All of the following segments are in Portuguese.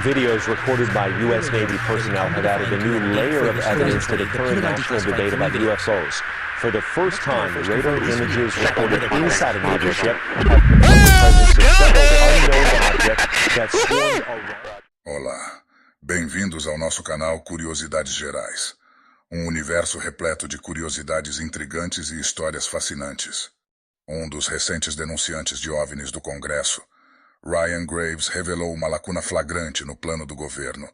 Videos recorded by U.S. Navy personnel have added a new layer of evidence to the current national debate about UFOs. For the first time, radar images recorded inside a Navy ship have confirmed the presence of several unknown objects that swarmed around. Olá, bem-vindos ao nosso canal Curiosidades Gerais. Um universo repleto de curiosidades intrigantes e histórias fascinantes. Um dos recentes denunciantes de OVNIs do Congresso, Ryan Graves, revelou uma lacuna flagrante no plano do governo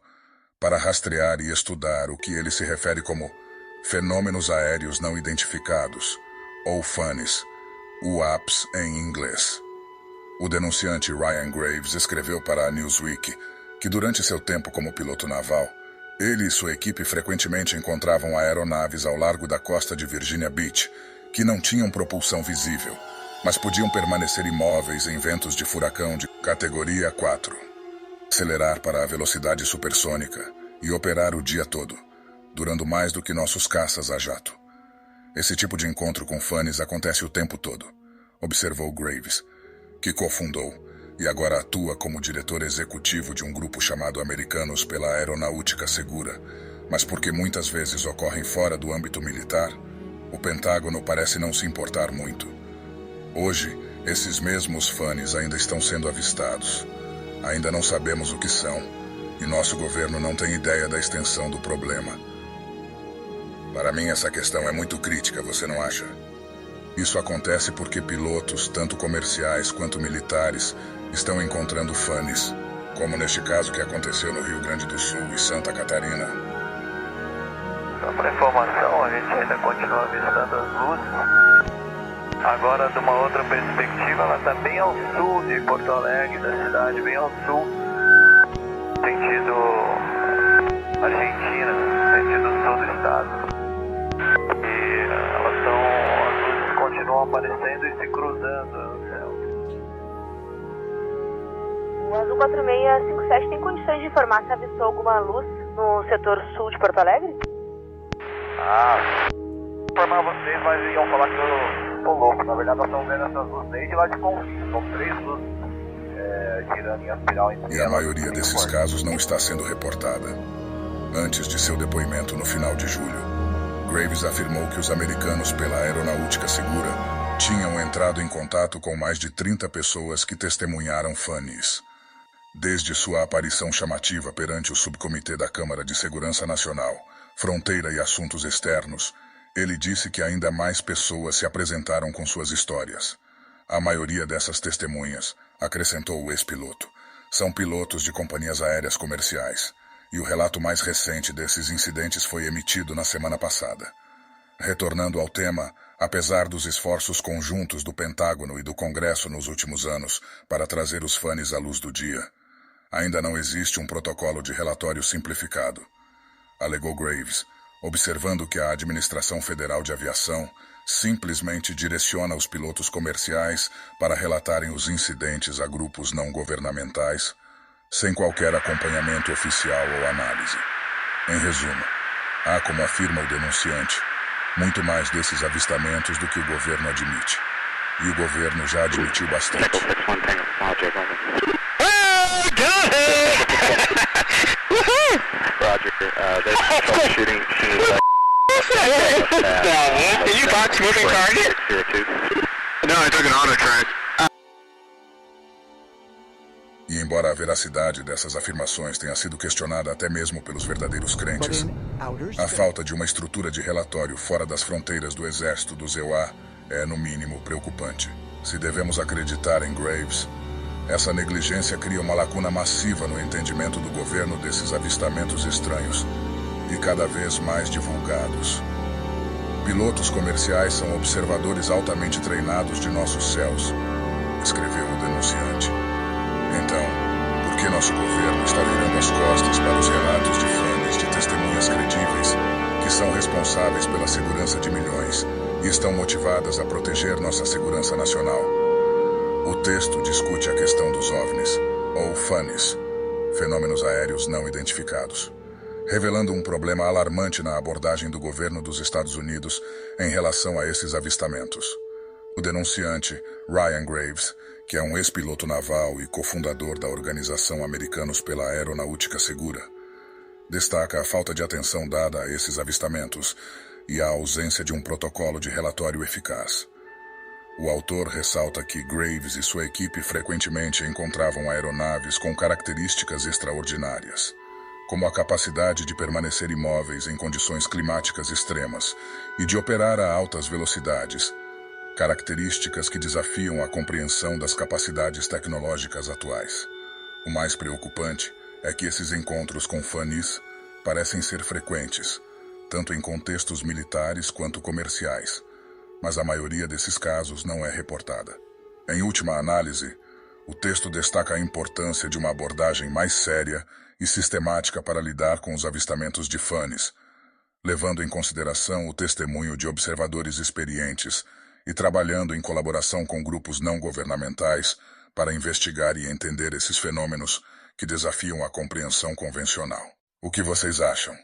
para rastrear e estudar o que ele se refere como fenômenos aéreos não identificados, ou FANIs, UAPs em inglês. O denunciante Ryan Graves escreveu para a Newsweek que durante seu tempo como piloto naval, ele e sua equipe frequentemente encontravam aeronaves ao largo da costa de Virginia Beach que não tinham propulsão visível, mas podiam permanecer imóveis em ventos de furacão de categoria 4, acelerar para a velocidade supersônica e operar o dia todo, durando mais do que nossos caças a jato. Esse tipo de encontro com FANIs acontece o tempo todo, observou Graves, que cofundou e agora atua como diretor executivo de um grupo chamado Americanos pela Aeronáutica Segura, mas porque muitas vezes ocorrem fora do âmbito militar, o Pentágono parece não se importar muito. Hoje, esses mesmos FANIs ainda estão sendo avistados. Ainda não sabemos o que são, e nosso governo não tem ideia da extensão do problema. Para mim, essa questão é muito crítica, você não acha? Isso acontece porque pilotos, tanto comerciais quanto militares, estão encontrando FANIs, como neste caso que aconteceu no Rio Grande do Sul e Santa Catarina. Só para informação, a gente ainda continua avistando as luzes. Agora, de uma outra perspectiva, ela está bem ao sul de Porto Alegre, da cidade, bem ao sul, sentido Argentina, sentido sul do estado. E as luzes continuam aparecendo e se cruzando no céu. O Azul 4657 tem condições de informar se avistou alguma luz no setor sul de Porto Alegre? Informar vocês, mas iam falar que eu tô louco. Na verdade, nós estamos vendo essas luzes desde lá de Confins. São 3 luzes girando em espiral. E a maioria desses casos não está sendo reportada. Antes de seu depoimento no final de julho, Graves afirmou que os americanos pela Aeronáutica Segura tinham entrado em contato com mais de 30 pessoas que testemunharam FANIs. Desde sua aparição chamativa perante o Subcomitê da Câmara de Segurança Nacional, Fronteira e Assuntos Externos, ele disse que ainda mais pessoas se apresentaram com suas histórias. A maioria dessas testemunhas, acrescentou o ex-piloto, são pilotos de companhias aéreas comerciais, e o relato mais recente desses incidentes foi emitido na semana passada. Retornando ao tema, apesar dos esforços conjuntos do Pentágono e do Congresso nos últimos anos para trazer os FANIs à luz do dia, ainda não existe um protocolo de relatório simplificado, alegou Graves, observando que a Administração Federal de Aviação simplesmente direciona os pilotos comerciais para relatarem os incidentes a grupos não governamentais, sem qualquer acompanhamento oficial ou análise. Em resumo, há, como afirma o denunciante, muito mais desses avistamentos do que o governo admite. E o governo já admitiu bastante. Roger, there's troubleshooting as soon as Can you box moving target? No, I took an auto track. E embora a veracidade dessas afirmações tenha sido questionada até mesmo pelos verdadeiros crentes, a falta de uma estrutura de relatório fora das fronteiras do exército do EUA é, no mínimo, preocupante. Se devemos acreditar em Graves, essa negligência cria uma lacuna massiva no entendimento do governo desses avistamentos estranhos e cada vez mais divulgados. Pilotos comerciais são observadores altamente treinados de nossos céus, escreveu o denunciante. Então, por que nosso governo está virando as costas para os relatos de FANIs de testemunhas credíveis que são responsáveis pela segurança de milhões e estão motivadas a proteger nossa segurança nacional? O texto discute a questão dos OVNIs, ou FANIs, fenômenos aéreos não identificados, revelando um problema alarmante na abordagem do governo dos Estados Unidos em relação a esses avistamentos. O denunciante, Ryan Graves, que é um ex-piloto naval e cofundador da Organização Americanos pela Aeronáutica Segura, destaca a falta de atenção dada a esses avistamentos e a ausência de um protocolo de relatório eficaz. O autor ressalta que Graves e sua equipe frequentemente encontravam aeronaves com características extraordinárias, como a capacidade de permanecer imóveis em condições climáticas extremas e de operar a altas velocidades, características que desafiam a compreensão das capacidades tecnológicas atuais. O mais preocupante é que esses encontros com funnies parecem ser frequentes, tanto em contextos militares quanto comerciais, mas a maioria desses casos não é reportada. Em última análise, o texto destaca a importância de uma abordagem mais séria e sistemática para lidar com os avistamentos de funnies, levando em consideração o testemunho de observadores experientes e trabalhando em colaboração com grupos não governamentais para investigar e entender esses fenômenos que desafiam a compreensão convencional. O que vocês acham?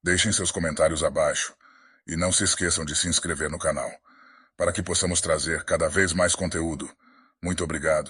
Deixem seus comentários abaixo e não se esqueçam de se inscrever no canal, para que possamos trazer cada vez mais conteúdo. Muito obrigado